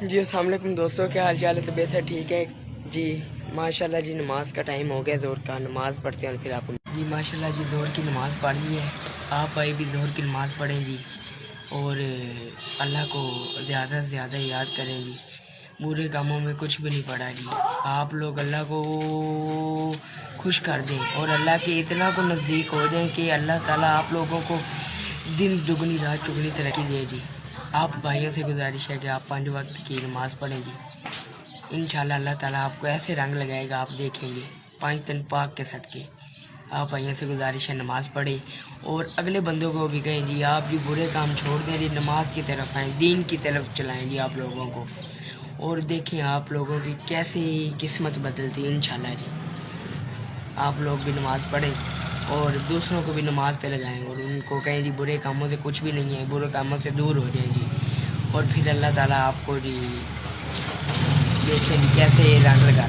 جی السلام علیکم دوستوں، کیا حال چال ہے؟ طبیعت سے ٹھیک ہے جی؟ ماشاءاللہ جی، نماز کا ٹائم ہو گیا، زہر کا نماز پڑھتے ہیں پھر آپ جی ماشاءاللہ جی زہر کی نماز پڑھ لی ہے۔ آپ بھائی بھی زہر کی نماز پڑھیں جی، اور اللہ کو زیادہ سے زیادہ یاد کریں جی۔ برے کاموں میں کچھ بھی نہیں پڑا جی، آپ لوگ اللہ کو خوش کر دیں اور اللہ کے اتنا کو نزدیک ہو جائیں کہ اللہ تعالیٰ آپ لوگوں کو دن دگنی رات چگنی ترقی دے جی۔ آپ بھائیوں سے گزارش ہے کہ آپ 5 وقت کی نماز پڑھیں جی، انشاءاللہ اللہ تعالیٰ آپ کو ایسے رنگ لگائے گا، آپ دیکھیں گے 5 دن پاک کے صدقے۔ آپ بھائیوں سے گزارش ہے نماز پڑھیں اور اگلے بندوں کو بھی کہیں جی آپ بھی برے کام چھوڑ دیں جی، نماز کی طرف آئیں، دین کی طرف چلائیں جی آپ لوگوں کو، اور دیکھیں آپ لوگوں کی کیسے قسمت بدلتی ہے انشاءاللہ جی۔ آپ لوگ بھی نماز پڑھیں اور دوسروں کو بھی نماز پہ لگائیں اور ان کو کہیں جی برے کاموں سے کچھ بھی نہیں ہے، برے کاموں سے دور ہو جائیں جی، اور پھر اللہ تعالیٰ آپ کو جی دیکھیں جی کیسے رنگ لگا